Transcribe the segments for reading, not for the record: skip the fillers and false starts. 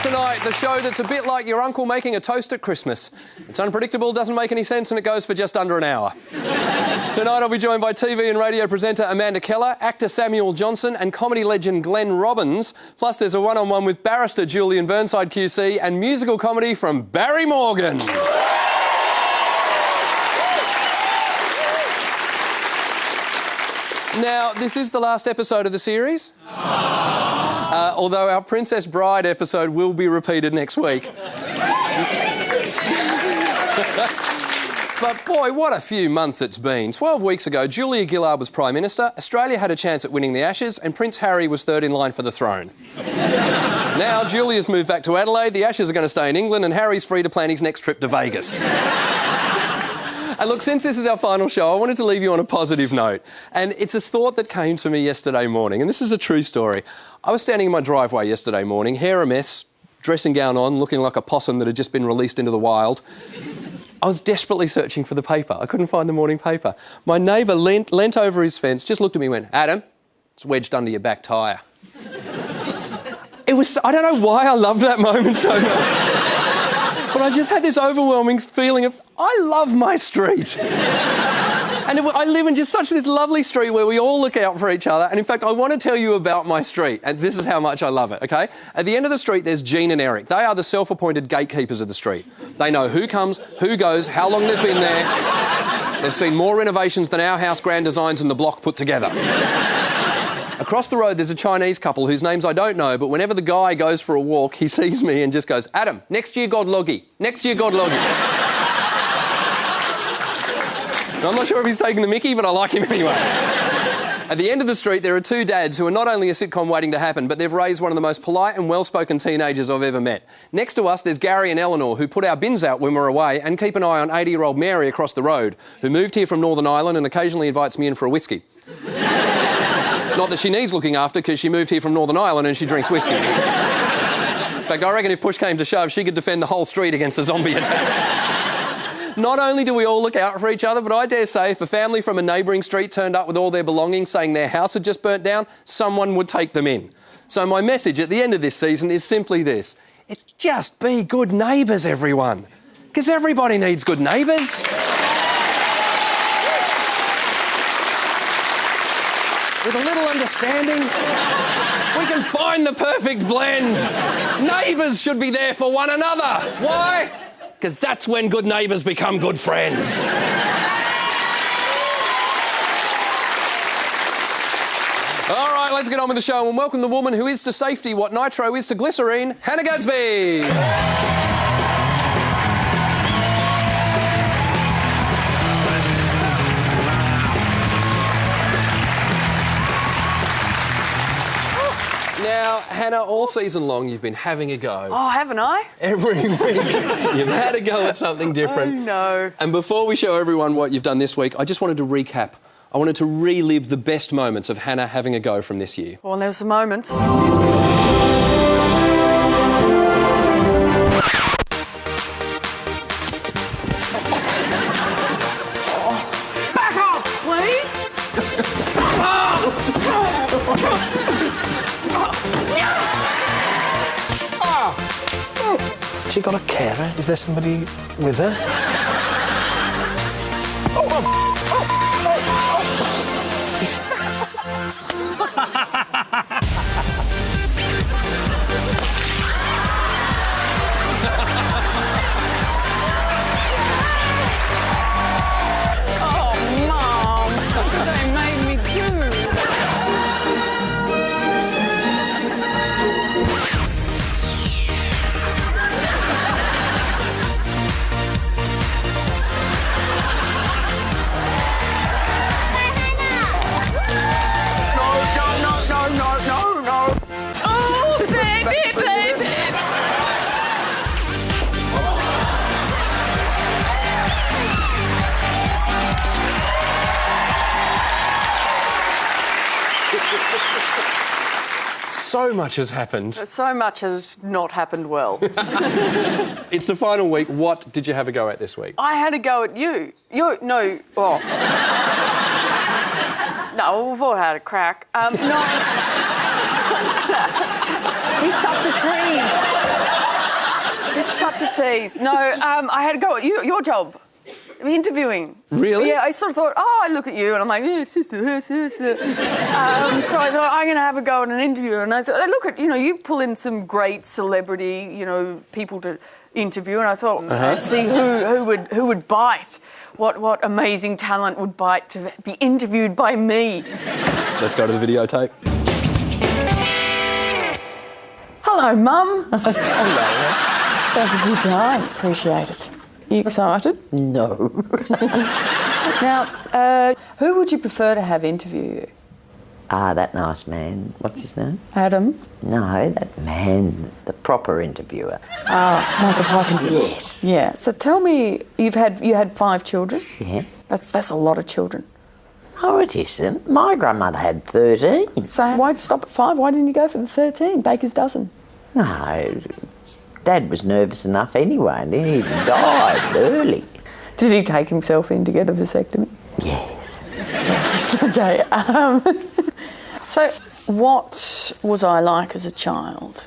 Tonight, the show that's a bit like your uncle making a toast at Christmas. It's unpredictable, doesn't make any sense, and it goes for just under an hour. Tonight, I'll be joined by TV and radio presenter Amanda Keller, actor Samuel Johnson, and comedy legend Glenn Robbins. Plus, there's a one-on-one with barrister Julian Burnside QC and musical comedy from Barry Morgan. Now, this is the last episode of the series. Although our Princess Bride episode will be repeated next week. But boy, what a few months it's been. 12 weeks ago, Julia Gillard was Prime Minister, Australia had a chance at winning the Ashes, and Prince Harry was third in line for the throne. Now, Julia's moved back to Adelaide, the Ashes are going to stay in England, and Harry's free to plan his next trip to Vegas. And look, since this is our final show, I wanted to leave you on a positive note. And it's a thought that came to me yesterday morning, and this is a true story. I was standing in my driveway yesterday morning, hair a mess, dressing gown on, looking like a possum that had just been released into the wild. I was desperately searching for the paper. I couldn't find the morning paper. My neighbour leant over his fence, just looked at me and went, "Adam, it's wedged under your back tyre." I don't know why I loved that moment so much. But I just had this overwhelming feeling of, I love my street. And I live in just such this lovely street where we all look out for each other. And in fact, I want to tell you about my street. And this is how much I love it, OK? At the end of the street, there's Jean and Eric. They are the self-appointed gatekeepers of the street. They know who comes, who goes, how long they've been there. They've seen more renovations than our house Grand Designs and the block put together. Across the road, there's a Chinese couple whose names I don't know, but whenever the guy goes for a walk, he sees me and just goes, "Adam, next year God Loggy. Next year God Loggy." And I'm not sure if he's taking the mickey, but I like him anyway. At the end of the street, there are two dads who are not only a sitcom waiting to happen, but they've raised one of the most polite and well-spoken teenagers I've ever met. Next to us, there's Gary and Eleanor, who put our bins out when we're away and keep an eye on 80-year-old Mary across the road, who moved here from Northern Ireland and occasionally invites me in for a whiskey. Not that she needs looking after, because she moved here from Northern Ireland and she drinks whiskey. In fact, I reckon if push came to shove, she could defend the whole street against a zombie attack. Not only do we all look out for each other, but I dare say if a family from a neighbouring street turned up with all their belongings saying their house had just burnt down, someone would take them in. So my message at the end of this season is simply this. It's just be good neighbours, everyone. Because everybody needs good neighbours. With a little understanding, we can find the perfect blend. Neighbours should be there for one another. Why? Because that's when good neighbours become good friends. All right, let's get on with the show and welcome the woman who is to safety what nitro is to glycerine, Hannah Gadsby. Now, Hannah, all season long you've been having a go. Oh, haven't I? Every week you've had a go at something different. Oh, no. And before we show everyone what you've done this week, I just wanted to recap. I wanted to relive the best moments of Hannah having a go from this year. Well, there was a moment. Back off, please! She got a carer? Is there somebody with her? Oh, Mum, look what they made me do. No. Oh, baby. So much has happened. So much has not happened well. It's the final week. What did you have a go at this week? I had a go at you. No. No, we've all had a crack. No. He's such a tease. It's such a tease. No, I had to go at your job. Interviewing. Really? Yeah, I sort of thought, oh, I look at you and I'm like, yes. So I thought, I'm going to have a go at an interview. And I thought, look at, you pull in some great celebrity, people to interview. And I thought, I'd see who would bite. What amazing talent would bite to be interviewed by me. Let's go to the videotape. Hello, Mum. Hello. Thank you for your time. Appreciate it. You excited? No. Now, who would you prefer to have interview you? That nice man. What's his name? Adam? No, that man, the proper interviewer. Michael Parkinson. Yes. Yeah. So tell me, you had 5 children? Yeah. That's a lot of children. No, it isn't. My grandmother had 13. So why'd you stop at 5? Why didn't you go for the 13? Baker's dozen. No, Dad was nervous enough anyway, and he died early. Did he take himself in to get a vasectomy? Yes. Okay. So what was I like as a child?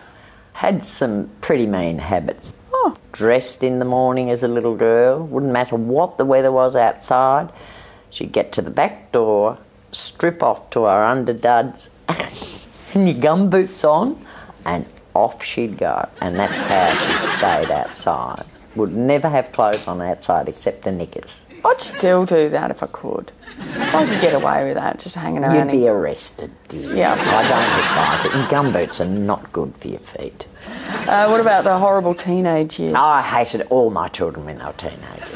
Had some pretty mean habits. Oh. Dressed in the morning as a little girl, wouldn't matter what the weather was outside. She'd get to the back door, strip off to her underduds and your gumboots on, and off she'd go. And that's how she stayed outside. Would never have clothes on outside except the knickers. I'd still do that if I could. If I could get away with that, just hanging around. You'd be arrested, dear. Yeah. I don't advise it. And gumboots are not good for your feet. What about the horrible teenage years? I hated all my children when they were teenagers.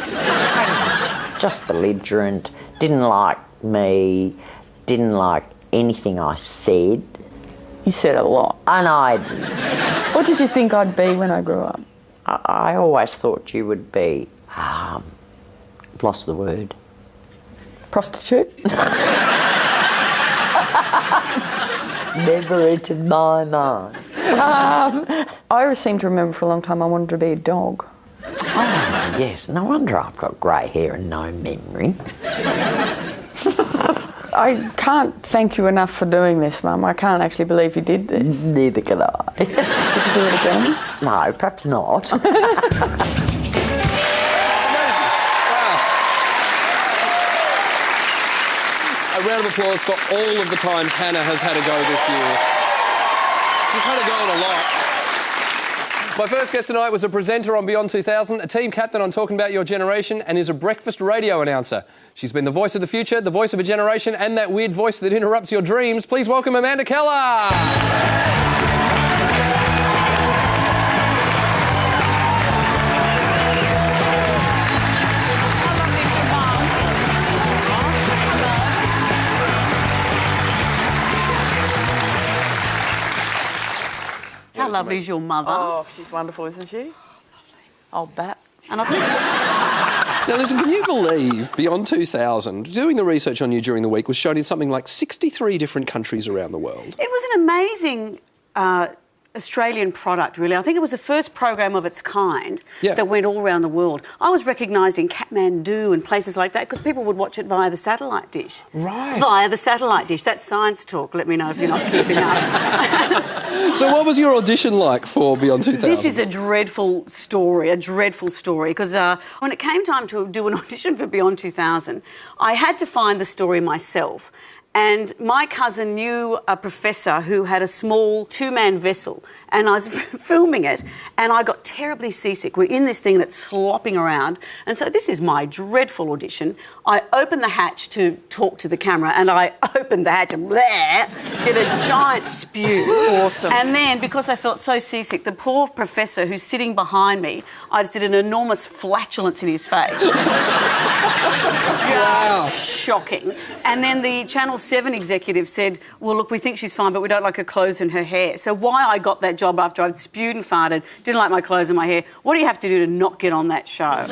Just belligerent, didn't like me, didn't like anything I said. You said a lot. And I did. What did you think I'd be when I grew up? I always thought you would be, lost the word. Prostitute? Never entered my mind. I seem to remember for a long time I wanted to be a dog. Oh, yes. No wonder I've got grey hair and no memory. I can't thank you enough for doing this, Mum. I can't actually believe you did this. Neither can I. Would you do it again? No, perhaps not. A round of applause for all of the times Hannah has had a go this year. She's had a go at a lot. My first guest tonight was a presenter on Beyond 2000, a team captain on Talking About Your Generation, and is a breakfast radio announcer. She's been the voice of the future, the voice of a generation, and that weird voice that interrupts your dreams. Please welcome Amanda Keller. How lovely is your mother? Oh, she's wonderful, isn't she? Old bat. And I think Now, listen, can you believe Beyond 2000, doing the research on you during the week, was shown in something like 63 different countries around the world? it was an amazing Australian product, really. I think it was the first program of its kind that went all around the world. I was recognised in Kathmandu and places like that because people would watch it via the satellite dish. Right. Via the satellite dish. That's science talk. Let me know if you're not keeping up. So what was your audition like for Beyond 2000? This is a dreadful story, because when it came time to do an audition for Beyond 2000, I had to find the story myself. And my cousin knew a professor who had a small 2-man vessel, and I was filming it, and I got terribly seasick. We're in this thing that's slopping around, and so this is my dreadful audition. I opened the hatch to talk to the camera, and I opened the hatch and did a giant spew. Awesome. And then, because I felt so seasick, the poor professor who's sitting behind me, I just did an enormous flatulence in his face. Shocking. And then the Channel 7 executive said, well, look, we think she's fine, but we don't like her clothes and her hair. So why I got that job after I'd spewed and farted, didn't like my clothes and my hair, what do you have to do to not get on that show?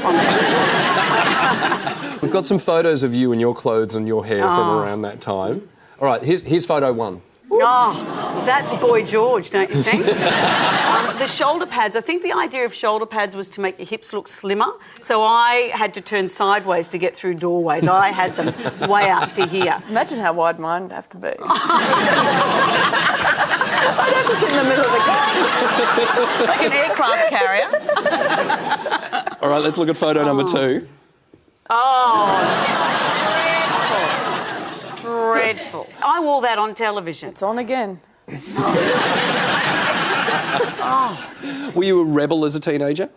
We've got some photos of you and your clothes and your hair from around that time. All right, here's photo 1. Oh, that's Boy George, don't you think? The shoulder pads, I think the idea of shoulder pads was to make your hips look slimmer. So I had to turn sideways to get through doorways. I had them way up to here. Imagine how wide mine would have to be. I'd have to sit in the middle of the car. Like an aircraft carrier. All right, let's look at photo number 2. Oh, dreadful. I wore that on television. It's on again. Were you a rebel as a teenager?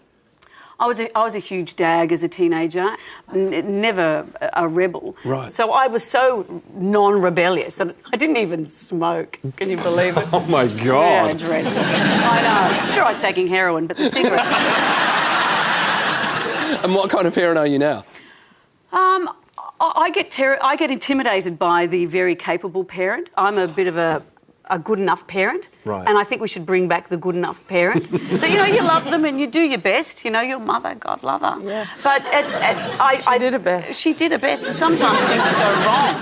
I was a huge dag as a teenager, never a rebel. Right. So I was so non-rebellious that I didn't even smoke. Can you believe it? Oh, my Yeah, God. dreadful. I know. Sure, I was taking heroin, but the cigarettes... And what kind of parent are you now? I get intimidated by the very capable parent. I'm a bit of a good enough parent. Right. And I think we should bring back the good enough parent. But, you love them and you do your best. Your mother, God love her. Yeah. But She did her best. She did her best, and sometimes things go wrong.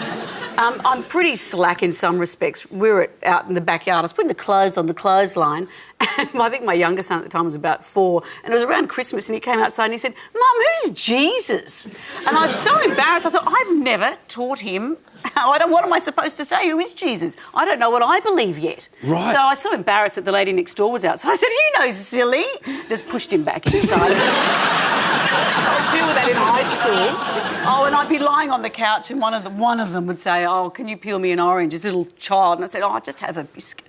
I'm pretty slack in some respects. We were out in the backyard. I was putting the clothes on the clothesline, and I think my younger son at the time was about 4, and it was around Christmas, and he came outside and he said, "Mum, who's Jesus?" And I was so embarrassed. I thought, I've never taught him. What am I supposed to say? Who is Jesus? I don't know what I believe yet. Right. So I was so embarrassed that the lady next door was outside. I said, "You know, silly." Just pushed him back inside. I'd deal with that in high school. Oh, and I'd be lying on the couch and one of them would say, "Oh, can you peel me an orange?" As a little child. And I said, "Oh, I'll just have a biscuit."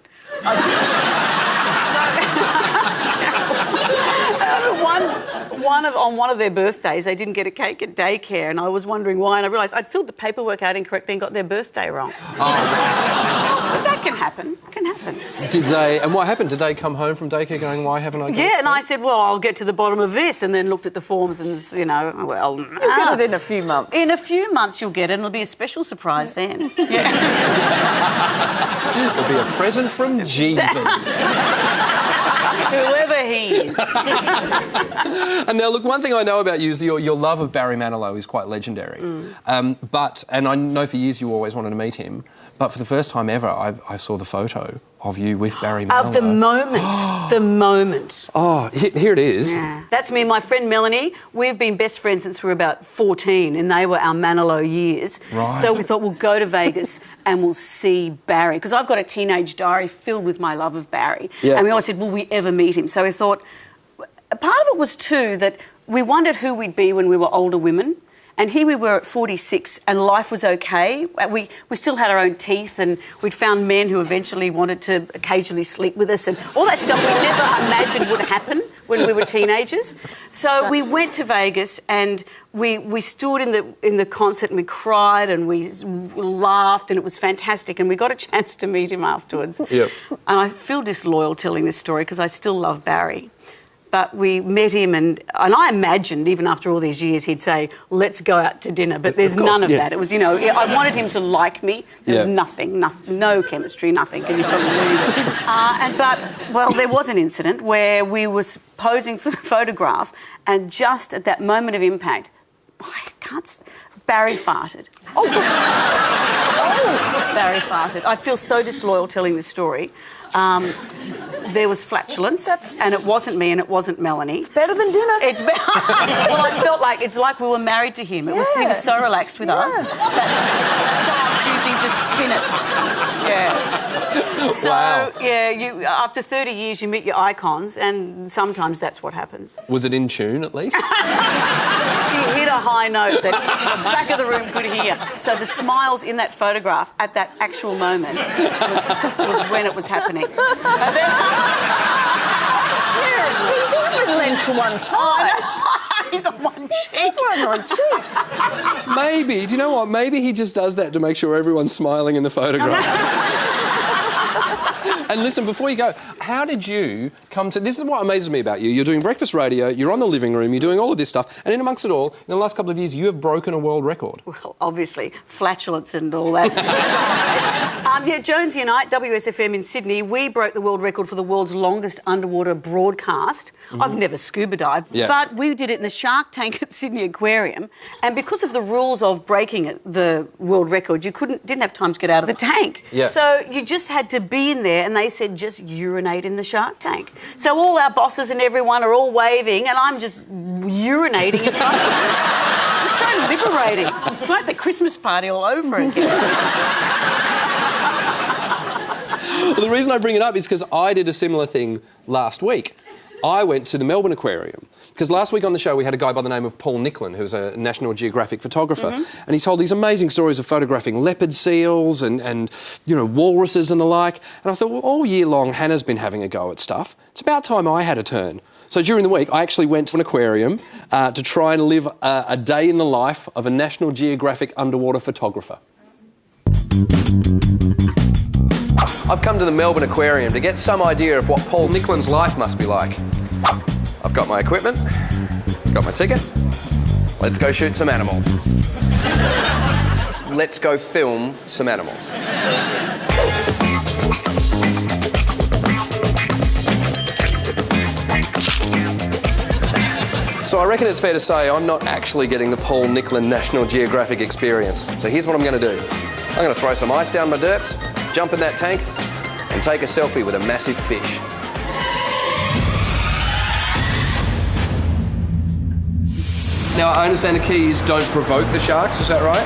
On one of their birthdays, they didn't get a cake at daycare, and I was wondering why, and I realised I'd filled the paperwork out incorrectly and got their birthday wrong. But that can happen. Did they... And what happened? Did they come home from daycare going, why haven't I got Yeah, and I said, well, I'll get to the bottom of this, and then looked at the forms and, well... You'll get it in a few months. In a few months you'll get it, and it'll be a special surprise then. Yeah. It'll be a present from Jesus. Whoever he is. And now, look, one thing I know about you is your love of Barry Manilow is quite legendary. And I know for years you always wanted to meet him, but for the first time ever, I saw the photo of you with Barry Manilow. Of the moment. Oh, here it is. Yeah. That's me and my friend Melanie. We've been best friends since we were about 14, and they were our Manilow years. Right. So we thought we'll go to Vegas and we'll see Barry, because I've got a teenage diary filled with my love of Barry. Yeah. And we always said, will we ever meet him? So we thought, part of it was too that we wondered who we'd be when we were older women. And here we were at 46 and life was okay. We still had our own teeth, and we'd found men who eventually wanted to occasionally sleep with us and all that stuff we never imagined would happen when we were teenagers. So we went to Vegas and we stood in the concert and we cried and we laughed, and it was fantastic, and we got a chance to meet him afterwards. Yep. And I feel disloyal telling this story because I still love Barry. But we met him, and I imagined, even after all these years, he'd say, "Let's go out to dinner." But there's none of that. It was, I wanted him to like me. There was nothing, no chemistry, nothing. Can you believe it? Well, there was an incident where we were posing for the photograph, and just at that moment of impact, Barry farted. Oh, Barry farted. I feel so disloyal telling this story. There was flatulence, and it wasn't me and it wasn't Melanie. It's better than dinner. It's well, I felt like it's like we were married to him. He was so relaxed with us. So I'm choosing to spin it. Yeah. So after 30 years, you meet your icons, and sometimes that's what happens. Was it in tune, at least? He hit a high note that the back of the room could hear. So the smiles in that photograph at that actual moment was when it was happening. And then, He's even leant to one side. he's on one cheek. He's on one cheek. Maybe, do you know what? Maybe he just does that to make sure everyone's smiling in the photograph. And listen, before you go, how did you come to... This is what amazes me about you. You're doing breakfast radio, you're on the living room, you're doing all of this stuff, and in amongst it all, in the last couple of years, you have broken a world record. Well, obviously, flatulence and all that. Yeah, Jonesy and I, WSFM in Sydney, we broke the world record for the world's longest underwater broadcast. I've never scuba dived, but we did it in a shark tank at Sydney Aquarium, and because of the rules of breaking the world record, you didn't have time to get out of the tank. So you just had to be in there, and they said just urinate in the shark tank. So all our bosses and everyone are all waving, and I'm just urinating in front of them. It's so liberating. It's like the Christmas party all over again. Well, the reason I bring it up is because I did a similar thing last week. I went to the Melbourne Aquarium because last week on the show we had a guy by the name of Paul Nicklin, who's a National Geographic photographer, and he told these amazing stories of photographing leopard seals and you know, walruses and the like. And I thought, well, all year long Hannah's been having a go at stuff. It's about time I had a turn. So during the week I actually went to an aquarium to try and live a day in the life of a National Geographic underwater photographer. I've come to the Melbourne Aquarium to get some idea of what Paul Nicklin's life must be like. I've got my equipment, got my ticket. Let's go shoot some animals. Let's go film some animals. So I reckon it's fair to say I'm not actually getting the Paul Nicklin National Geographic experience. So here's what I'm going to do. I'm going to throw some ice down my derps, jump in that tank, and take a selfie with a massive fish. Now, I understand the key is don't provoke the sharks, is that right?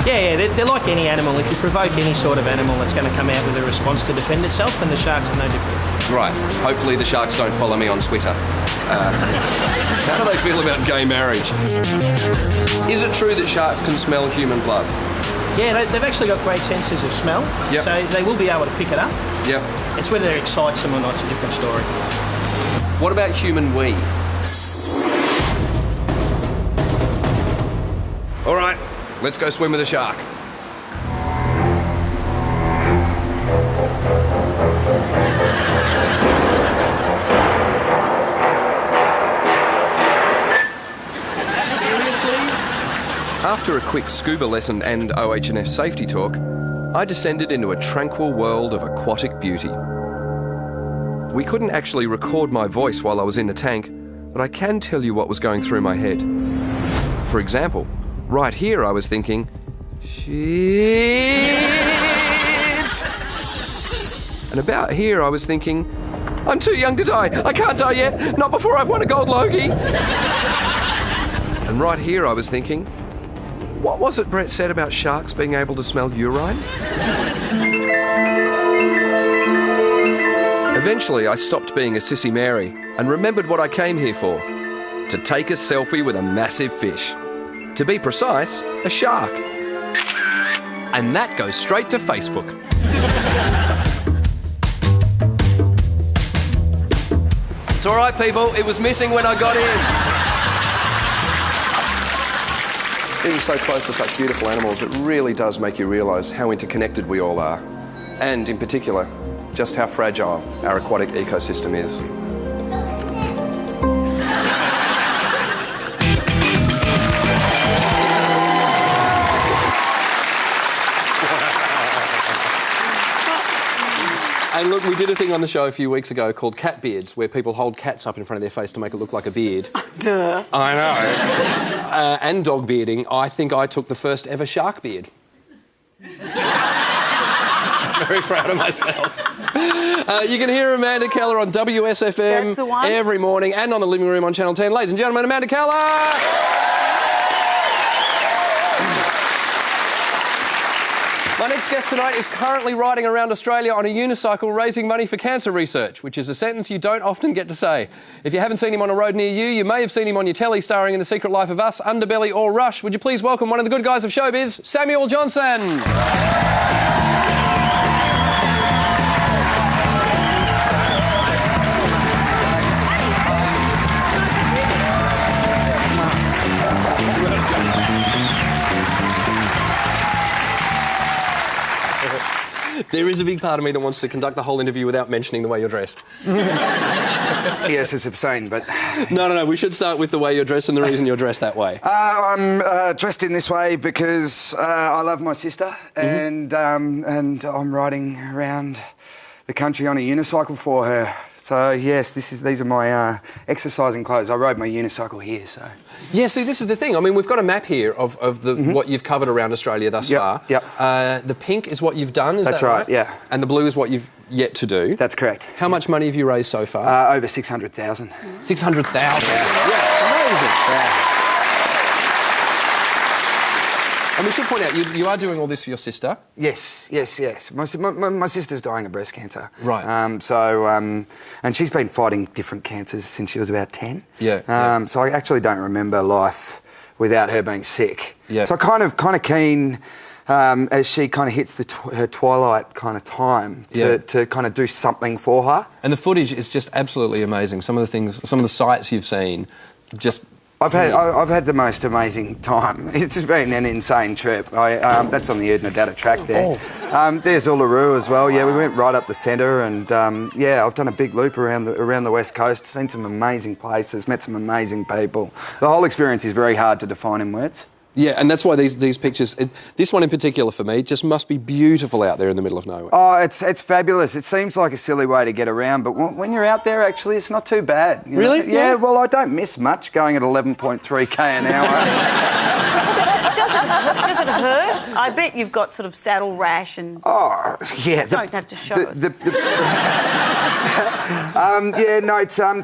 Yeah, they're like any animal. If you provoke any sort of animal, it's going to come out with a response to defend itself, and the sharks are no different. Right. Hopefully the sharks don't follow me on Twitter. How do they feel about gay marriage? Is it true that sharks can smell human blood? Yeah, they've actually got great senses of smell, so they will be able to pick it up. It's whether it excites them or not, it's a different story. What about human wee? All right, let's go swim with a shark. After a quick scuba lesson and OH&F safety talk, I descended into a tranquil world of aquatic beauty. We couldn't actually record my voice while I was in the tank, but I can tell you what was going through my head. For example, right here I was thinking, shit! And about here I was thinking, I'm too young to die, I can't die yet, not before I've won a gold Logie! And right here I was thinking, what was it Brett said about sharks being able to smell urine? Eventually, I stopped being a sissy Mary and remembered what I came here for. To take a selfie with a massive fish. To be precise, a shark. And that goes straight to Facebook. It's all right, people. It was missing when I got in. Being so close to such beautiful animals, it really does make you realise how interconnected we all are. And, in particular, just how fragile our aquatic ecosystem is. And look, we did a thing on the show a few weeks ago called cat beards, where people hold cats up in front of their face to make it look like a beard. Duh. I know. And dog bearding. I think I took the first ever shark beard. Very proud of myself. You can hear Amanda Keller on WSFM every morning and on the living room on Channel 10. Ladies and gentlemen, Amanda Keller! My next guest tonight is currently riding around Australia on a unicycle raising money for cancer research, which is a sentence you don't often get to say. If you haven't seen him on a road near you, you may have seen him on your telly starring in The Secret Life of Us, Underbelly or Rush. Would you please welcome one of the good guys of showbiz, Samuel Johnson. There is a big part of me that wants to conduct the whole interview without mentioning the way you're dressed. Yes, it's obscene, but... No. We should start with the way you're dressed and the reason you're dressed that way. I'm dressed in this way because I love my sister, and I'm riding around the country on a unicycle for her. So yes, these are my exercising clothes. I rode my unicycle here, so... Yeah, see, this is the thing. I mean, we've got a map here of what you've covered around Australia thus far. Yep. The pink is what you've done, is that right? That's right, yeah. And the blue is what you've yet to do. That's correct. How much money have you raised so far? Over 600,000. 600,000? Yeah, amazing. Yeah. And we should point out, you are doing all this for your sister. Yes. My sister's dying of breast cancer. Right. And she's been fighting different cancers since she was about 10. Yeah. So I actually don't remember life without her being sick. Yeah. So kind of keen, as she kind of hits her twilight kind of time to kind of do something for her. And the footage is just absolutely amazing. Some of the sights you've seen, just... I've had the most amazing time. It's been an insane trip. That's on the Erdnadata track there. There's Uluru as well. Yeah, we went right up the centre, and I've done a big loop around the west coast. Seen some amazing places, met some amazing people. The whole experience is very hard to define in words. Yeah, and that's why these pictures, this one in particular for me, just must be beautiful out there in the middle of nowhere. Oh, it's fabulous. It seems like a silly way to get around, but when you're out there, actually, it's not too bad. You know? Really? Yeah, well, I don't miss much going at 11.3k an hour. Does it hurt? I bet you've got sort of saddle rash and... Oh, yeah. Don't have to show us.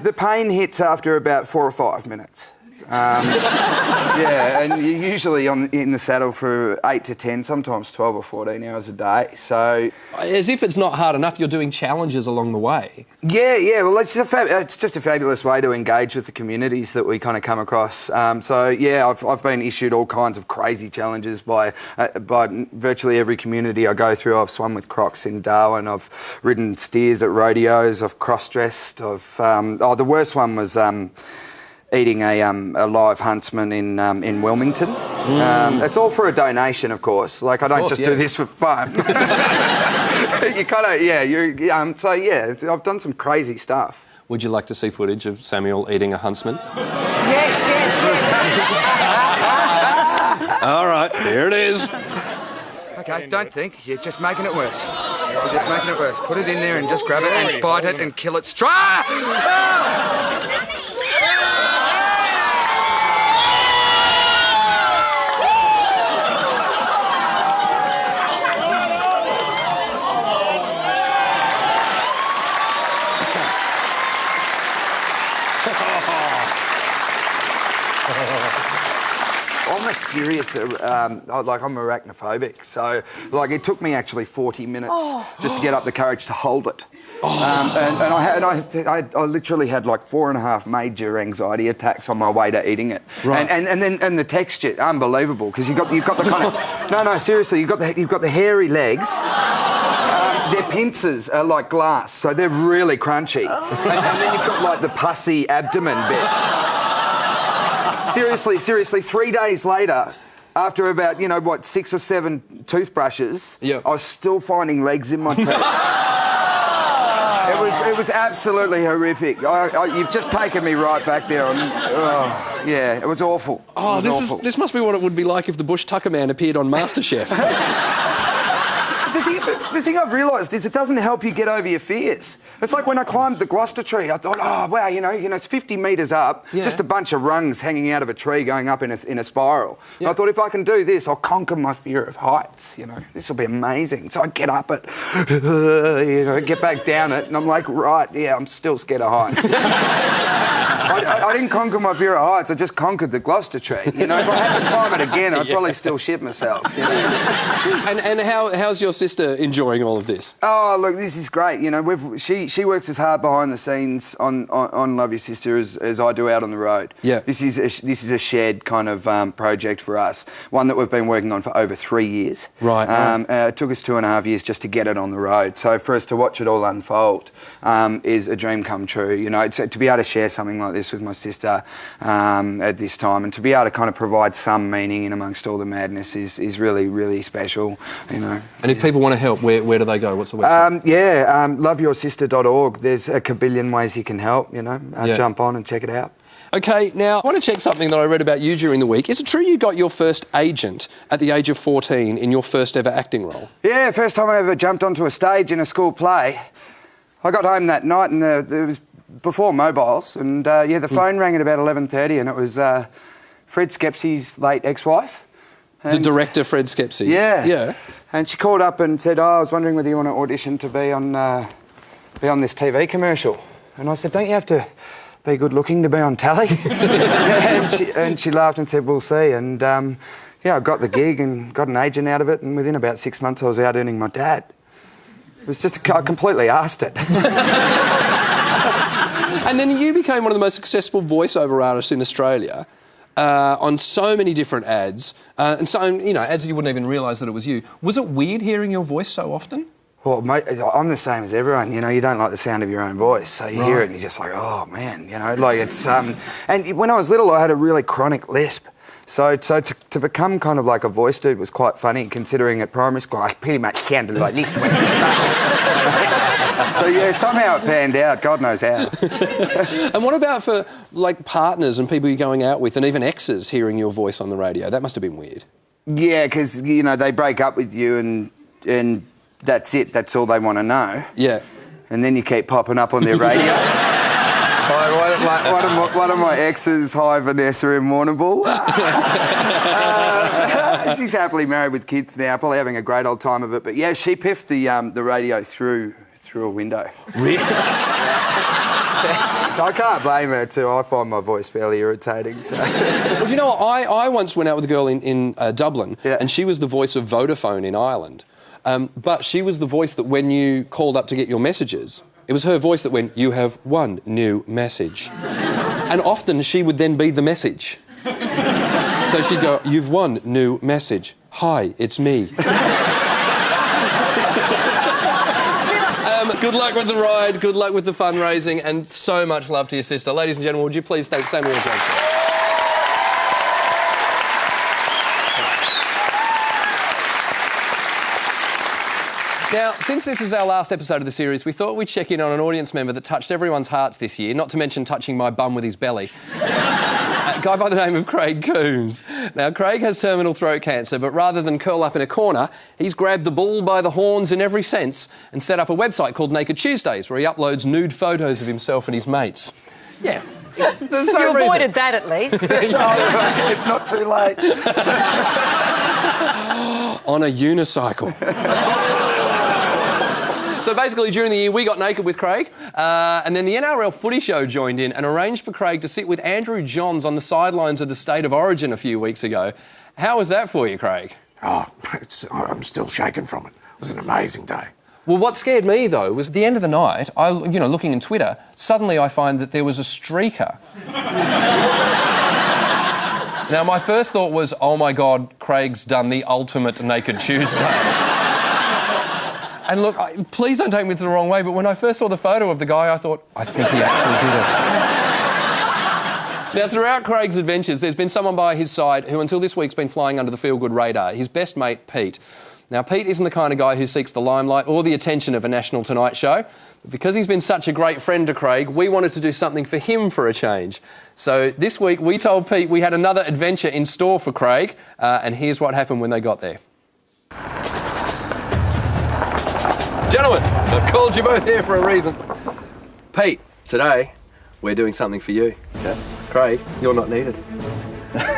The pain hits after about 4 or 5 minutes. And you're usually in the saddle for 8 to 10, sometimes 12 or 14 hours a day. So, as if it's not hard enough, you're doing challenges along the way. Yeah. Well, it's just a fabulous way to engage with the communities that we kind of come across. I've been issued all kinds of crazy challenges by virtually every community I go through. I've swum with crocs in Darwin. I've ridden steers at rodeos. I've cross-dressed. The worst one was. Eating a live huntsman in Wilmington. It's all for a donation, of course. Like, I don't do this for fun. You kind of, I've done some crazy stuff. Would you like to see footage of Samuel eating a huntsman? Yes. All right, here it is. Okay, don't think. You're just making it worse. You're just making it worse. Put it in there and just grab it and bite it and kill it straight. I'm serious, I'm arachnophobic, so it took me actually 40 minutes just to get up the courage to hold it. I literally had 4.5 major anxiety attacks on my way to eating it. Right. And the texture, unbelievable, because you've got the kind of seriously, you've got the hairy legs. Their pincers are like glass, so they're really crunchy. And then you've got the pussy abdomen bit. Seriously, 3 days later, after about, 6 or 7 toothbrushes, I was still finding legs in my teeth. It was absolutely horrific. You've just taken me right back there. It was awful. This must be what it would be like if the Bush Tucker Man appeared on MasterChef. The thing I've realised is it doesn't help you get over your fears. It's like when I climbed the Gloucester tree, I thought, oh, wow, it's 50 metres up, just a bunch of rungs hanging out of a tree going up in a spiral. Yeah. I thought, if I can do this, I'll conquer my fear of heights, This will be amazing. So I get up it, get back down it, and I'm like, right, I'm still scared of heights. I didn't conquer my fear of heights, I just conquered the Gloucester tree. If I had to climb it again, I'd probably still shit myself. And how's your sister enjoying all of this? Oh, look, this is great. She works as hard behind the scenes on Love Your Sister as I do out on the road. Yeah. This is a shared kind of project for us, one that we've been working on for over 3 years. Right. It took us 2.5 years just to get it on the road. So for us to watch it all unfold is a dream come true. To be able to share something like this with my sister at this time, and to be able to kind of provide some meaning in amongst all the madness is really, really special, you know. And if people want to help, where do they go? What's the website? Loveyoursista.org. There's a kabillion ways you can help, you know. Jump on and check it out. OK, now, I want to check something that I read about you during the week. Is it true you got your first agent at the age of 14 in your first ever acting role? Yeah, first time I ever jumped onto a stage in a school play. I got home that night and it was before mobiles, and the phone rang at about 11:30, and it was Fred Skepsi's late ex-wife. The director, Fred Skepsi? Yeah. And she called up and said, I was wondering whether you want to audition to be on this TV commercial. And I said, don't you have to be good looking to be on telly? and she laughed and said, we'll see. And I got the gig and got an agent out of it, and within about 6 months I was out earning my dad. It was just, I completely asked it. And then you became one of the most successful voiceover artists in Australia on so many different ads, and so, you know, ads you wouldn't even realise that it was you. Was it weird hearing your voice so often? Well, mate, I'm the same as everyone, you know, you don't like the sound of your own voice, so you hear it and you're just like, oh, man, you know, like it's... And when I was little, I had a really chronic lisp. So to become kind of like a voice dude was quite funny, considering at primary school I pretty much sounded like this. So, yeah, somehow it panned out, God knows how. And what about for, like, partners and people you're going out with, and even exes hearing your voice on the radio? That must have been weird. Yeah, because, you know, they break up with you and that's it, that's all they want to know. Yeah. And then you keep popping up on their radio. One of my exes, hi Vanessa in Warrnambool. She's happily married with kids now, probably having a great old time of it. But yeah, she piffed the radio through a window. Really? I can't blame her too. I find my voice fairly irritating. So. Well, do you know what? I once went out with a girl in Dublin, and she was the voice of Vodafone in Ireland. But she was the voice that when you called up to get your messages, it was her voice that went, you have one new message. And often she would then be the message. So she'd go, you've one new message. Hi, it's me. Good luck with the ride, good luck with the fundraising, and so much love to your sister. Ladies and gentlemen, would you please thank Samuel Johnson? Now, since this is our last episode of the series, we thought we'd check in on an audience member that touched everyone's hearts this year, not to mention touching my bum with his belly. A guy by the name of Craig Coombs. Now, Craig has terminal throat cancer, but rather than curl up in a corner, he's grabbed the bull by the horns in every sense and set up a website called Naked Tuesdays, where he uploads nude photos of himself and his mates. Yeah. There's no you reason. avoided that at least. It's not too late. On a unicycle. So basically, during the year, we got naked with Craig, and then the NRL Footy Show joined in and arranged for Craig to sit with Andrew Johns on the sidelines of the State of Origin a few weeks ago. How was that for you, Craig? Oh, I'm still shaken from it. It was an amazing day. Well, what scared me, though, was at the end of the night, looking in Twitter, suddenly I find that there was a streaker. Now, my first thought was, oh, my God, Craig's done the ultimate Naked Tuesday. And look, please don't take me the wrong way, but when I first saw the photo of the guy, I thought, I think he actually did it. Now, throughout Craig's adventures, there's been someone by his side who, until this week's been flying under the feel-good radar, his best mate, Pete. Now, Pete isn't the kind of guy who seeks the limelight or the attention of a national Tonight Show. But because he's been such a great friend to Craig, we wanted to do something for him for a change. So this week, we told Pete we had another adventure in store for Craig, and here's what happened when they got there. Gentlemen, I've called you both here for a reason. Pete, today, we're doing something for you. Okay. Craig, you're not needed.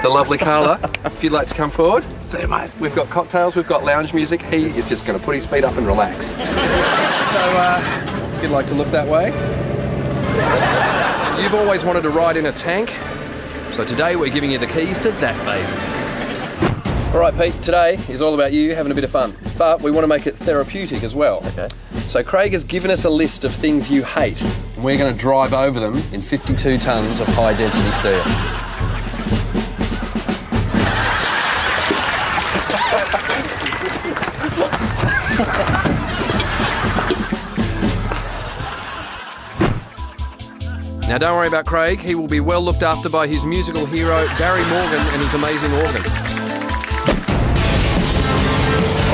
The lovely Carla, if you'd like to come forward. See you, mate. We've got cocktails, we've got lounge music. He is just going to put his feet up and relax. So, if you'd like to look that way. You've always wanted to ride in a tank, so today we're giving you the keys to that baby. All right, Pete, today is all about you having a bit of fun, but we want to make it therapeutic as well. Okay. So Craig has given us a list of things you hate, and we're going to drive over them in 52 tonnes of high-density steel. Now, don't worry about Craig. He will be well looked after by his musical hero, Barry Morgan, and his amazing organ.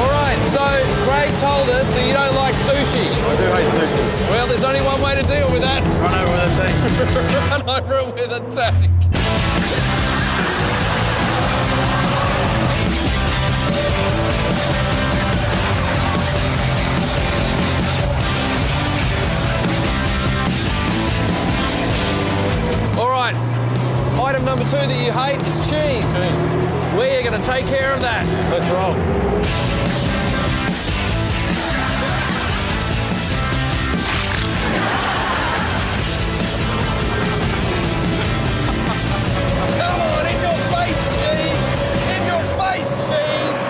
All right, so Craig told us that you don't like sushi. I do hate sushi. Well, there's only one way to deal with that. Run over with a tank. Run over it with a tank. All right, item number 2 that you hate is cheese. We are going to take care of that. Let's roll. Come on, in your face, cheese! In your face, cheese!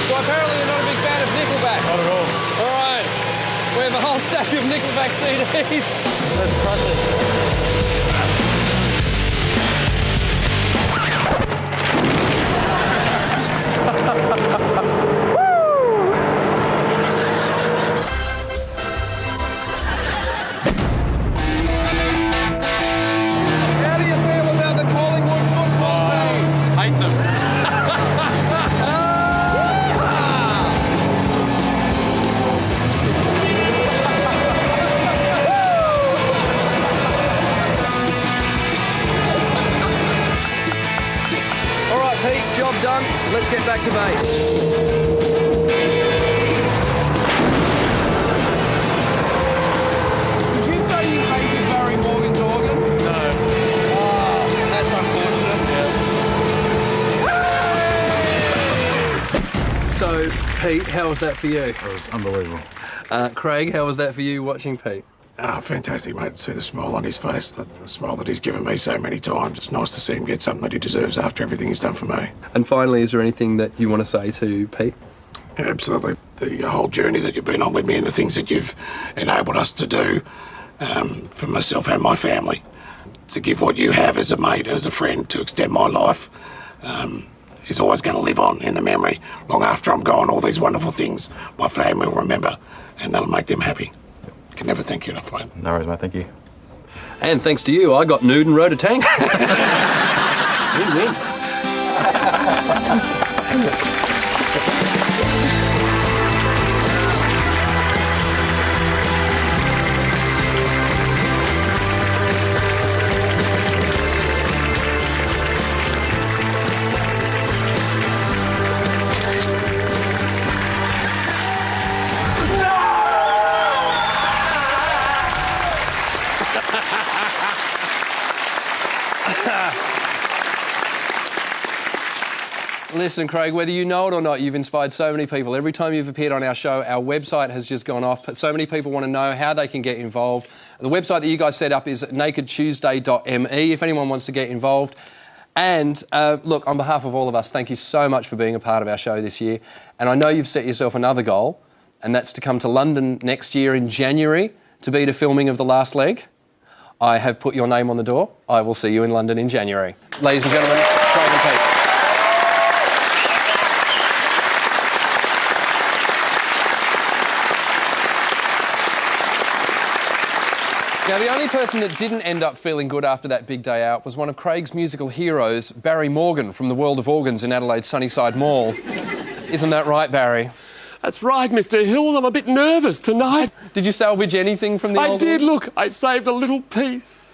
So apparently you're not a big fan of Nickelback. Not at all. All right, we have a whole stack of Nickelback CDs. Let's crush it. How do you feel about the Collingwood football team? Hate them. All right, Pete, job done. Let's get back to base. Did you say you hated Barry Morgan's organ? No. Oh, that's unfortunate. So, Pete, how was that for you? It was unbelievable. Craig, how was that for you watching Pete? Ah, fantastic, mate. To see the smile on his face, the smile that he's given me so many times. It's nice to see him get something that he deserves after everything he's done for me. And finally, is there anything that you want to say to Pete? Yeah, absolutely. The whole journey that you've been on with me and the things that you've enabled us to do for myself and my family, to give what you have as a mate, as a friend, to extend my life, is always going to live on in the memory. Long after I'm gone, all these wonderful things my family will remember, and that'll make them happy. Can never thank you enough, mate. No worries, mate. Thank you. And thanks to you, I got nude and rode a tank. Win-win. Listen, Craig, whether you know it or not, you've inspired so many people. Every time you've appeared on our show, our website has just gone off. But so many people want to know how they can get involved. The website that you guys set up is nakedtuesday.me if anyone wants to get involved. And look, on behalf of all of us, thank you so much for being a part of our show this year. And I know you've set yourself another goal, and that's to come to London next year in January to be the filming of The Last Leg. I have put your name on the door. I will see you in London in January. Ladies and gentlemen, Craig and Pete. Now, the only person that didn't end up feeling good after that big day out was one of Craig's musical heroes, Barry Morgan, from the World of Organs in Adelaide's Sunnyside Mall. Isn't that right, Barry? That's right, Mr. Hills. I'm a bit nervous tonight. Did you salvage anything from the I old did. one? Look, I saved a little piece.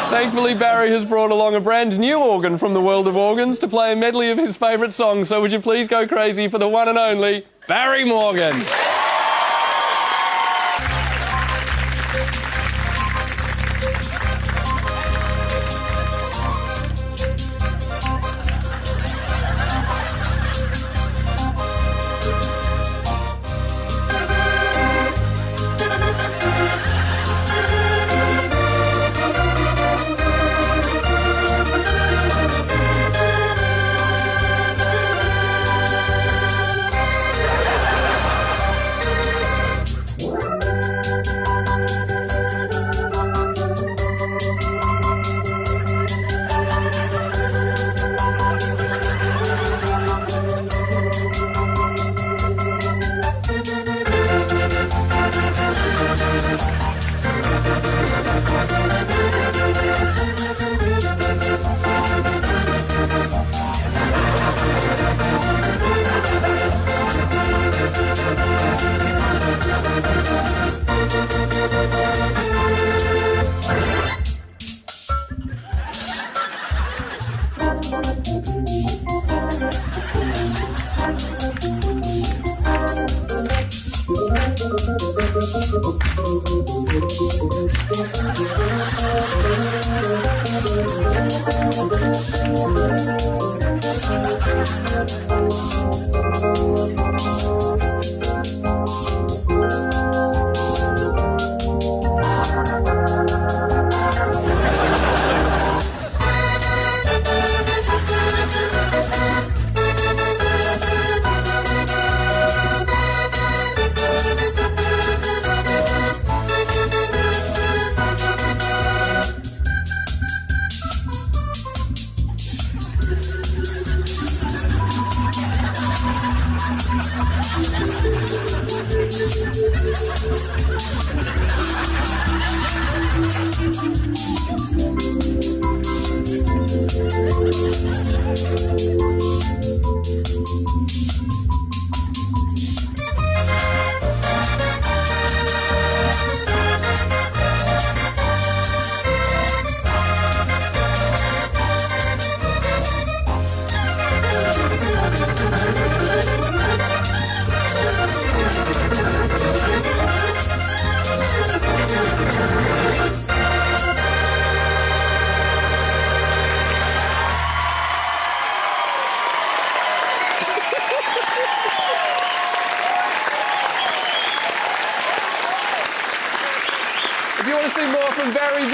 Thankfully, Barry has brought along a brand new organ from the World of Organs to play a medley of his favourite songs. So would you please go crazy for the one and only Barry Morgan?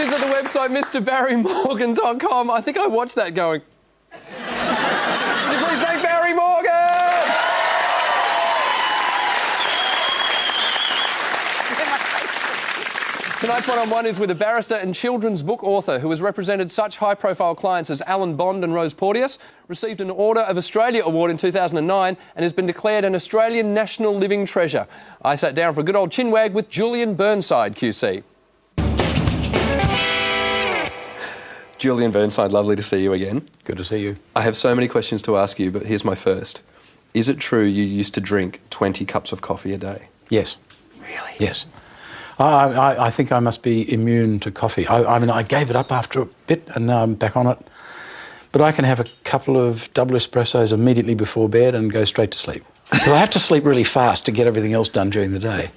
visit the website MrBarrymorgan.com. I think I watched that going... Can you please thank Barry Morgan? Tonight's one-on-one is with a barrister and children's book author who has represented such high-profile clients as Alan Bond and Rose Porteous, received an Order of Australia Award in 2009 and has been declared an Australian National Living Treasure. I sat down for a good old chinwag with Julian Burnside, QC. Julian Burnside, lovely to see you again. Good to see you. I have so many questions to ask you, but here's my first. Is it true you used to drink 20 cups of coffee a day? Yes. Really? Yes. I think I must be immune to coffee. I mean, I gave it up after a bit and now I'm back on it. But I can have a couple of double espressos immediately before bed and go straight to sleep. Because I have to sleep really fast to get everything else done during the day.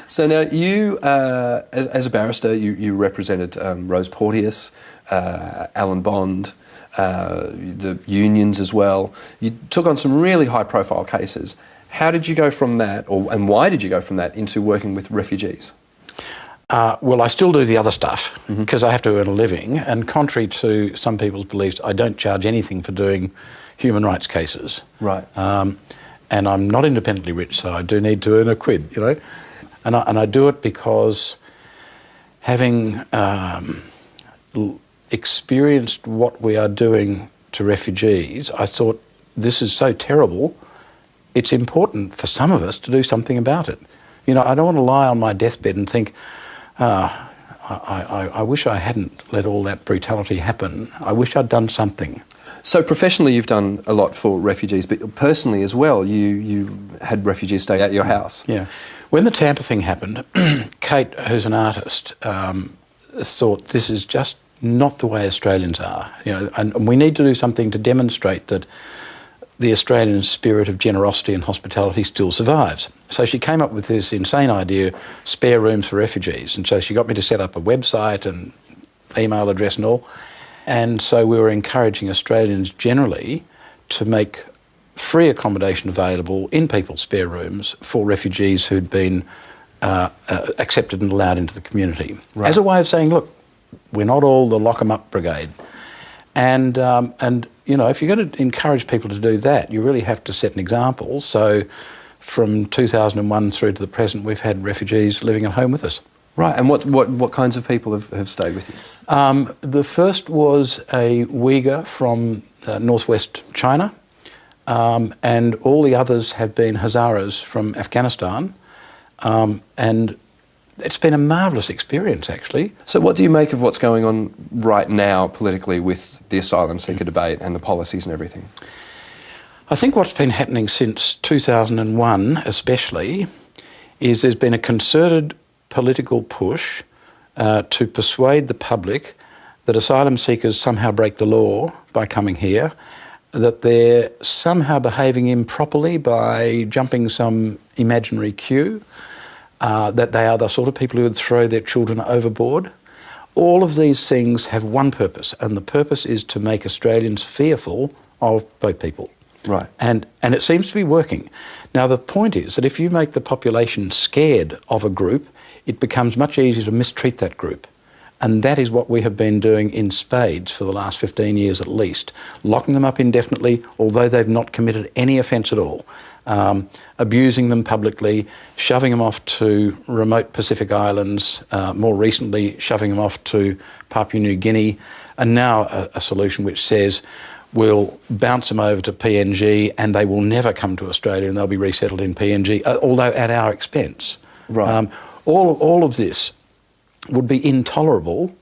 So now you, as a barrister, you represented Rose Porteous, Alan Bond, the unions as well. You took on some really high-profile cases. How did you go from that, and why did you go from that into working with refugees? Well, I still do the other stuff because I have to earn a living, and contrary to some people's beliefs, I don't charge anything for doing human rights cases. Right. And I'm not independently rich, so I do need to earn a quid, you know. And I do it because having experienced what we are doing to refugees, I thought this is so terrible. It's important for some of us to do something about it. You know, I don't want to lie on my deathbed and think, I wish I hadn't let all that brutality happen. I wish I'd done something. So professionally you've done a lot for refugees, but personally as well, you had refugees stay at your house. Yeah. When the Tampa thing happened, Kate, who's an artist, thought this is just not the way Australians are. You know, and we need to do something to demonstrate that the Australian spirit of generosity and hospitality still survives. So she came up with this insane idea, spare rooms for refugees. And so she got me to set up a website and email address and all. And so we were encouraging Australians generally to make free accommodation available in people's spare rooms for refugees who'd been accepted and allowed into the community. Right. As a way of saying, look, we're not all the lock-em-up brigade. And you know, if you're going to encourage people to do that, you really have to set an example. So from 2001 through to the present, we've had refugees living at home with us. Right, and what kinds of people have stayed with you? The first was a Uyghur from northwest China, and all the others have been Hazaras from Afghanistan, and it's been a marvellous experience, actually. So what do you make of what's going on right now politically with the asylum seeker debate and the policies and everything? I think what's been happening since 2001 especially is there's been a concerted political push to persuade the public that asylum seekers somehow break the law by coming here, that they're somehow behaving improperly by jumping some imaginary queue, that they are the sort of people who would throw their children overboard. All of these things have one purpose, and the purpose is to make Australians fearful of boat people. Right. And it seems to be working. Now, the point is that if you make the population scared of a group, it becomes much easier to mistreat that group. And that is what we have been doing in spades for the last 15 years at least, locking them up indefinitely, although they've not committed any offence at all, abusing them publicly, shoving them off to remote Pacific islands, more recently shoving them off to Papua New Guinea, and now a solution which says we'll bounce them over to PNG and they will never come to Australia and they'll be resettled in PNG, although at our expense. Right. All of this would be intolerable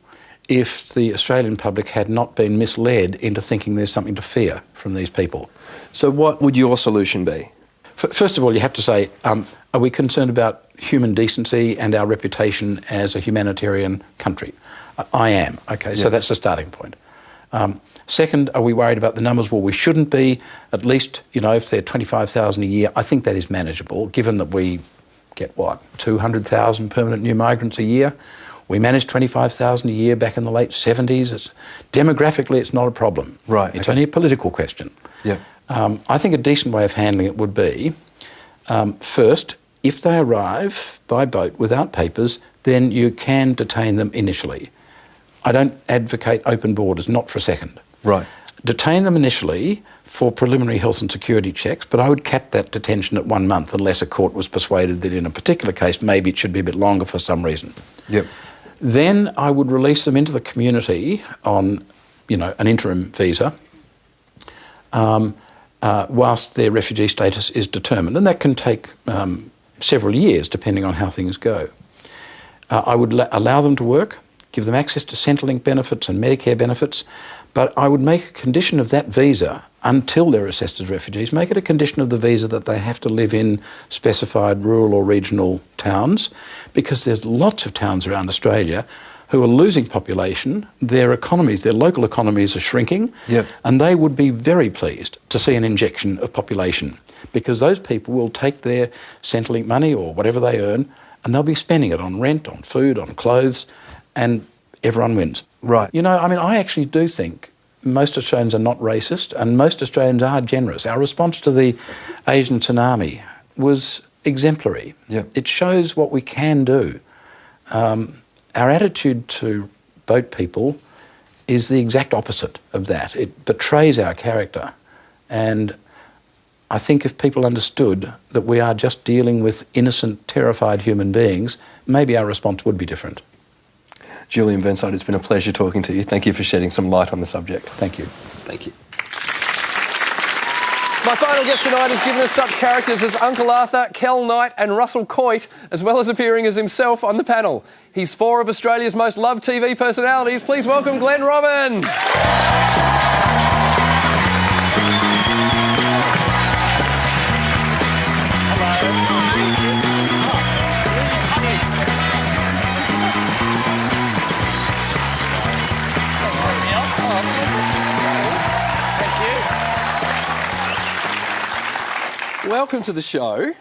if the Australian public had not been misled into thinking there's something to fear from these people. So what would your solution be? First of all, you have to say, are we concerned about human decency and our reputation as a humanitarian country? I am. Okay, so that's the starting point. Second, are we worried about the numbers? Well, we shouldn't be. At least, you know, if they're 25,000 a year, I think that is manageable, given that we get, 200,000 permanent new migrants a year. We managed 25,000 a year back in the late 70s. Demographically, it's not a problem. Right. It's only a political question. Yeah. I think a decent way of handling it would be, first, if they arrive by boat without papers, then you can detain them initially. I don't advocate open borders, not for a second. Right. Detain them initially for preliminary health and security checks, but I would cap that detention at 1 month unless a court was persuaded that in a particular case maybe it should be a bit longer for some reason. Yep. Then I would release them into the community on, an interim visa whilst their refugee status is determined, and that can take several years depending on how things go. I would allow them to work, give them access to Centrelink benefits and Medicare benefits, but I would make a condition of that visa until they're assessed as refugees, make it a condition of the visa that they have to live in specified rural or regional towns, because there's lots of towns around Australia who are losing population, their economies, their local economies are shrinking, and they would be very pleased to see an injection of population, because those people will take their Centrelink money or whatever they earn and they'll be spending it on rent, on food, on clothes, and everyone wins. Right. I actually do think most Australians are not racist and most Australians are generous. Our response to the Asian tsunami was exemplary. Yeah. It shows what we can do. Our attitude to boat people is the exact opposite of that. It betrays our character. And I think if people understood that we are just dealing with innocent, terrified human beings, maybe our response would be different. Julian Burnside, it's been a pleasure talking to you. Thank you for shedding some light on the subject. Thank you. Thank you. My final guest tonight has given us such characters as Uncle Arthur, Kel Knight and Russell Coight, as well as appearing as himself on the panel. He's 4 of Australia's most loved TV personalities. Please welcome Glenn Robbins. Welcome to the show.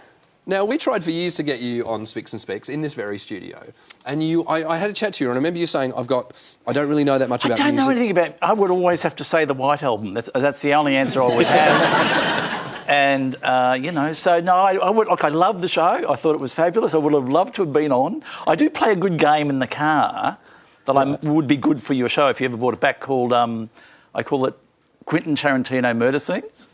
Now, we tried for years to get you on Spicks and Specs in this very studio, and I had a chat to you, and I remember you saying, I don't really know that much about music. I don't know anything about... I would always have to say the White Album. That's the only answer I would have. And, so, no, I love the show. I thought it was fabulous. I would have loved to have been on. I do play a good game in the car that would be good for your show if you ever brought it back, called, I call it Quentin Tarantino Murder Scenes.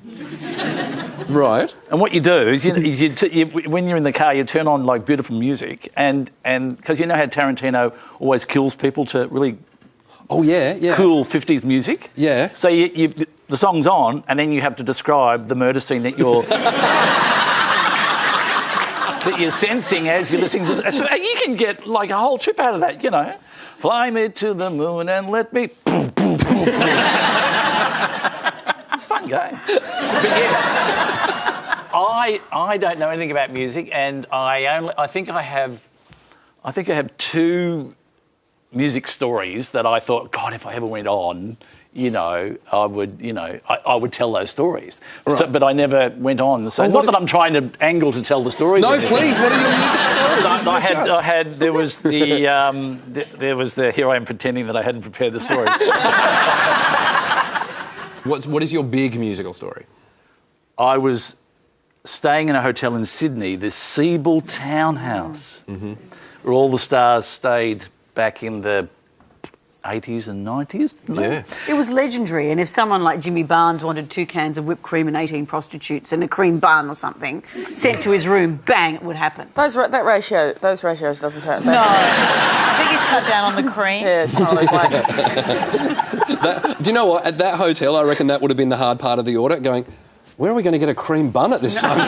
Right. And what you do is, when you're in the car, you turn on like beautiful music, and because you know how Tarantino always kills people to really cool 50s music. Yeah. So the song's on, and then you have to describe the murder scene that you're that you're sensing as you're listening to. So you can get like a whole trip out of that. Fly me to the moon and let me. Fun game. But yes, I don't know anything about music, and I think I have 2 music stories that I thought, God, if I ever went on, I would tell those stories. Right. So, but I never went on. So not that I'm trying to angle to tell the stories. No, please. What are your music stories? There was the here I am pretending that I hadn't prepared the story. What is your big musical story? I was staying in a hotel in Sydney, the Siebel Townhouse, where all the stars stayed back in the 80s and 90s. Yeah. It was legendary, and if someone like Jimmy Barnes wanted 2 cans of whipped cream and 18 prostitutes and a cream bun or something sent to his room, bang, it would happen. Those ratios doesn't sound... No. I think he's cut down on the cream. Yeah, it's not always like Do you know what? At that hotel, I reckon that would have been the hard part of the audit, going, where are we going to get a cream bun at this time?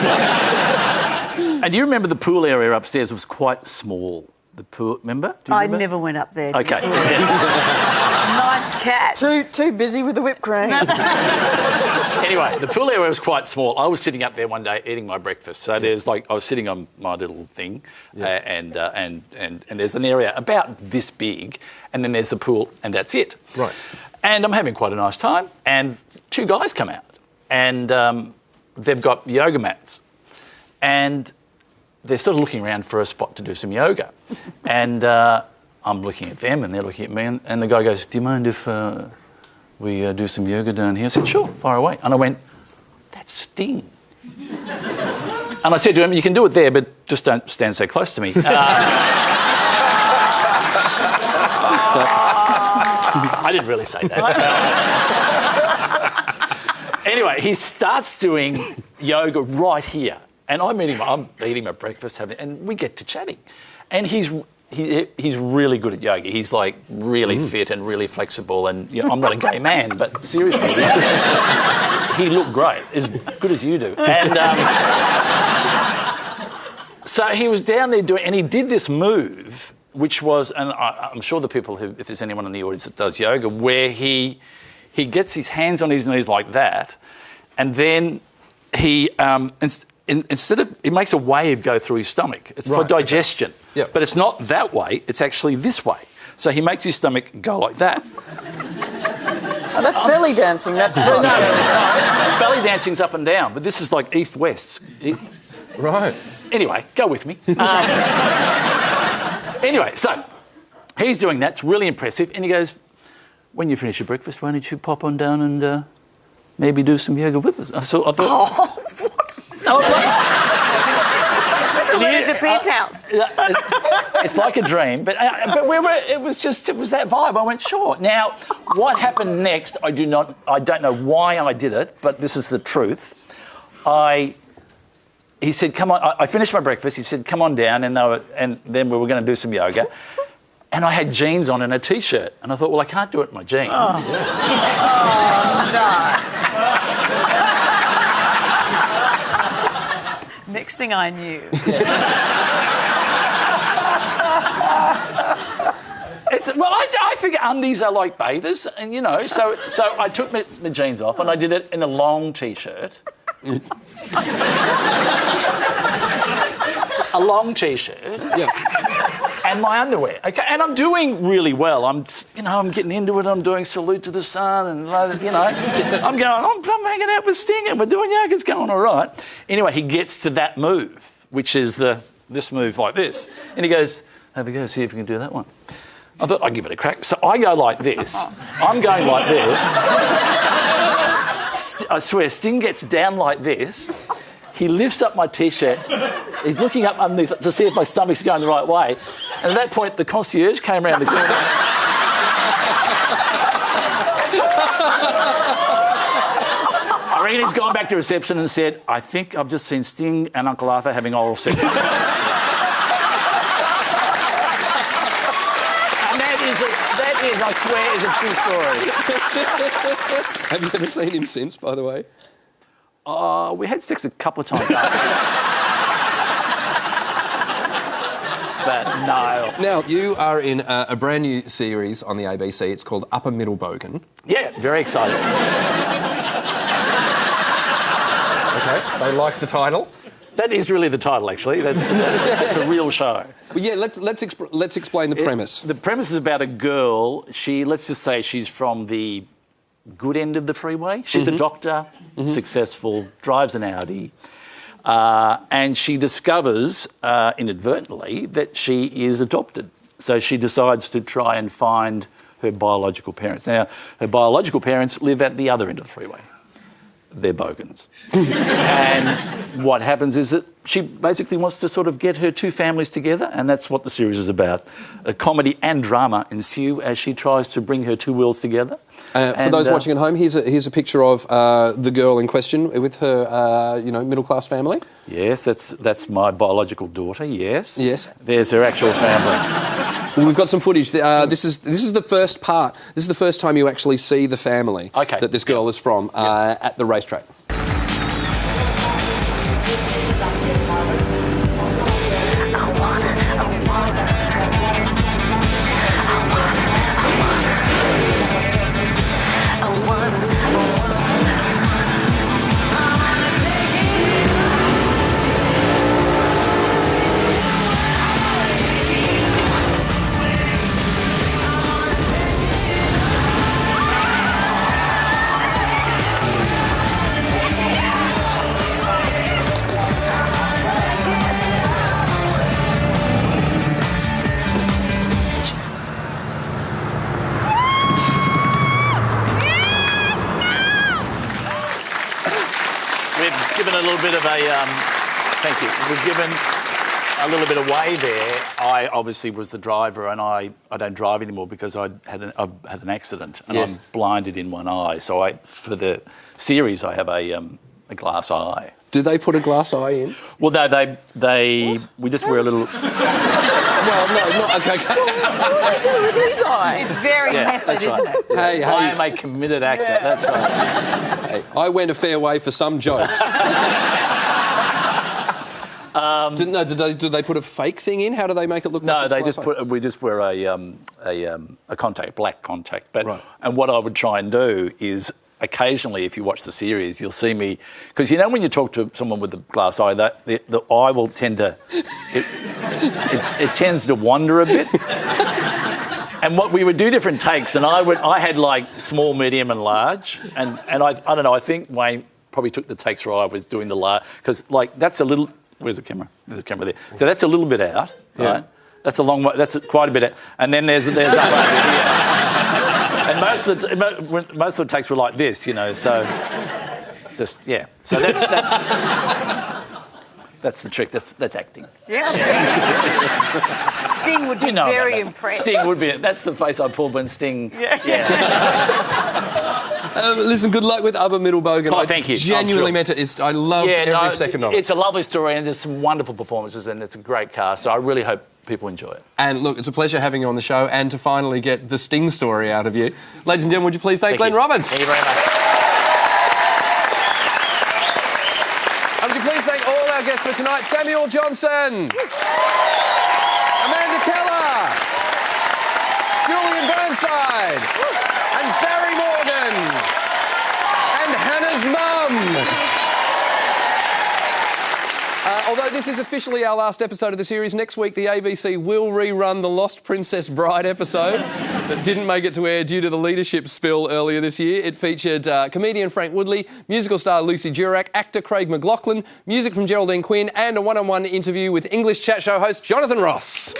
And you remember the pool area upstairs was quite small. The pool, remember? Do you remember? I never went up there. Okay. Nice cat. Too busy with the whipped cream. Anyway, the pool area was quite small. I was sitting up there one day eating my breakfast. So there's I was sitting on my little thing, and there's an area about this big, and then there's the pool, and that's it. Right. And I'm having quite a nice time, and 2 guys come out, and they've got yoga mats, and they're sort of looking around for a spot to do some yoga. And I'm looking at them and they're looking at me, and the guy goes, do you mind if we do some yoga down here? I said, sure, far away. And I went, that's Sting. And I said to him, you can do it there, but just don't stand so close to me. I didn't really say that. Anyway, he starts doing yoga right here. And I'm eating my breakfast, and we get to chatting. And he's really good at yoga. He's like really fit and really flexible. And you know, I'm not a gay man, but seriously, he looked great, as good as you do. And so he was down there and he did this move, which was, and I'm sure the people if there's anyone in the audience that does yoga, where he gets his hands on his knees like that, and then he instead of it makes a wave go through his stomach. It's for digestion. Okay. But it's not that way. It's actually this way. So he makes his stomach go like that. Oh, that's belly dancing. That's no, belly dancing's up and down, but this is like east-west. Right. Anyway, go with me. Anyway, so he's doing that. It's really impressive. And he goes, when you finish your breakfast, why don't you pop on down and maybe do some yoga with us? I thought... Oh, what? No, Just a letter to Penthouse. It's like a dream, but it was that vibe. I went, sure. Now, what happened next, I don't know why I did it, but this is the truth. He said, come on, I finished my breakfast. He said, come on down, and then we were going to do some yoga. And I had jeans on and a T-shirt. And I thought, well, I can't do it in my jeans. Oh, no. Next thing I knew. I figure undies are like bathers, and, you know, so I took my jeans off and I did it in a long T-shirt. A long T-shirt. Yeah. And my underwear. Okay, and I'm doing really well. I'm getting into it. I'm doing Salute to the Sun, and I'm hanging out with Sting, and we're doing yoga. It's going all right. Anyway, he gets to that move, which is this move like this, and he goes, "Have a go. See if you can do that one." I thought I'd give it a crack. So I go like this. I'm going like this. I swear, Sting gets down like this. He lifts up my T-shirt. He's looking up underneath to see if my stomach's going the right way. And at that point, the concierge came around the corner. I reckon he's gone back to reception and said, I think I've just seen Sting and Uncle Arthur having oral sex. And that is, I swear, is a true story. Have you ever seen him since, by the way? We had sex a couple of times. But no. Now, you are in a brand new series on the ABC. It's called Upper Middlebogan. Yeah, very excited. Okay, they like the title. That is really the title, actually. That's a real show. Well, yeah, let's explain the premise. The premise is about a girl. Let's just say she's from the good end of the freeway. She's a doctor, successful, drives an Audi, and she discovers inadvertently that she is adopted. So she decides to try and find her biological parents. Now, her biological parents live at the other end of the freeway. They're bogans. And what happens is that she basically wants to sort of get her two families together, and that's what the series is about. A comedy and drama ensue as she tries to bring her two worlds together. For those watching at home, here's a picture of the girl in question with her, middle-class family. Yes, that's my biological daughter. Yes. Yes. There's her actual family. Well, we've got some footage. This is the first part. This is the first time you actually see the family that this girl is from at the racetrack. We've given a little bit of a Thank you. We've given a little bit away there. I obviously was the driver, and I don't drive anymore because I've had an accident, and Yes. I'm blinded in one eye. So for the series, I have a glass eye. Do they put a glass eye in? Well, no, we just wear a little. Well, no, not okay. What do you do with his eye? It's very method, that's right. isn't it? Hey, I am a committed actor. That's right. Hey, I went a fair way for some jokes. Do they put a fake thing in? How do they make it look? No, like they just we just wear a contact, black contact. But right. And what I would try and do is occasionally, if you watch the series, you'll see me because when you talk to someone with a glass eye, that the eye will tend to it tends to wander a bit. And what we would do different takes, and I had like small, medium, and large, and I don't know. I think Wayne probably took the takes where I was doing the large because like that's a little. Where's the camera? There's the camera there. So that's a little bit out, right? Yeah. That's a long way. That's quite a bit out. And then there's that one here. And most of the takes were like this, So just So that's the trick. That's acting. Yeah. Sting would be very impressed. Sting would be. That's the face I pulled when Sting. Yeah. Listen, good luck with Upper Middlebogan. Oh, thank you. I genuinely meant it. I loved every second of it. It's a lovely story, and there's some wonderful performances, and it's a great cast. So I really hope people enjoy it. And look, it's a pleasure having you on the show, and to finally get the Sting story out of you, ladies and gentlemen, would you please thank Glenn Robbins? Thank you very much. And would you please thank all our guests for tonight: Samuel Johnson, Amanda Keller, Julian Burnside, and Barry Morgan, and Hannah's mum. Although this is officially our last episode of the series, next week the ABC will rerun the Lost Princess Bride episode that didn't make it to air due to the leadership spill earlier this year. It featured comedian Frank Woodley, musical star Lucy Durack, actor Craig McLachlan, music from Geraldine Quinn, and a one-on-one interview with English chat show host Jonathan Ross.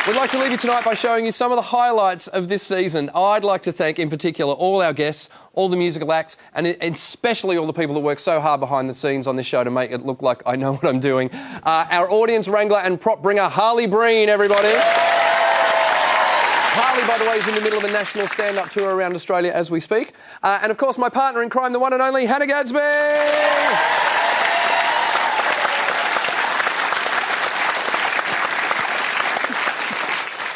We'd like to leave you tonight by showing you some of the highlights of this season. I'd like to thank, in particular, all our guests, all the musical acts, and especially all the people that work so hard behind the scenes on this show to make it look like I know what I'm doing. Our audience wrangler and prop bringer, Harley Breen, everybody. Harley, by the way, is in the middle of a national stand-up tour around Australia as we speak. And, of course, my partner in crime, the one and only Hannah Gadsby.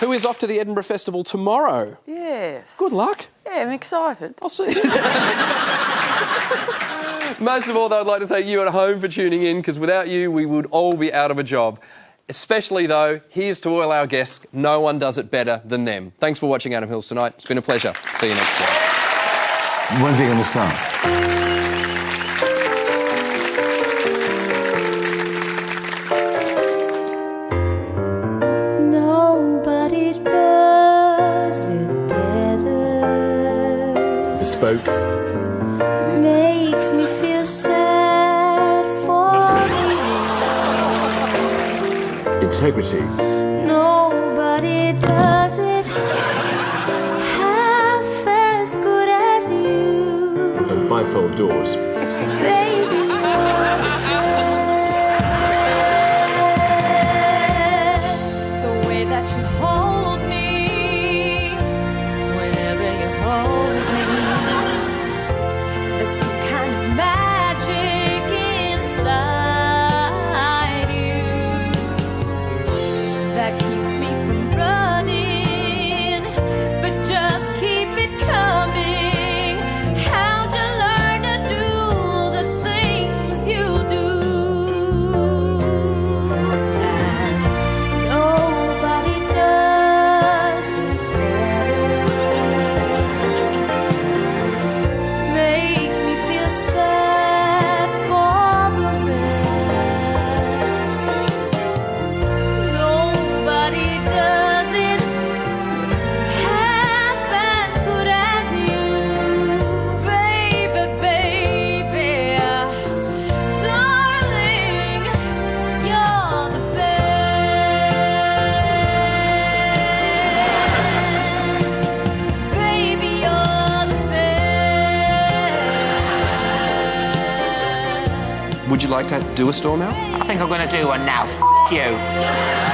Who is off to the Edinburgh Festival tomorrow. Yes. Good luck. Yeah, I'm excited. I'll see you. Most of all, though, I'd like to thank you at home for tuning in, because without you, we would all be out of a job. Especially, though, here's to all our guests. No one does it better than them. Thanks for watching Adam Hills tonight. It's been a pleasure. See you next time. When's he going to start? Bespoke. Makes me feel sad for you. Integrity. Nobody does it half as good as you. And bifold doors. Baby, the way that you hold me whenever you hold me. There's some kind of magic inside you that keeps me from running, but just keep it coming. How'd you learn to do the things you do? And nobody does it better. Makes me feel sad for the rest. Nobody Would you like to do a storm out? I think I'm going to do one now. F*** you.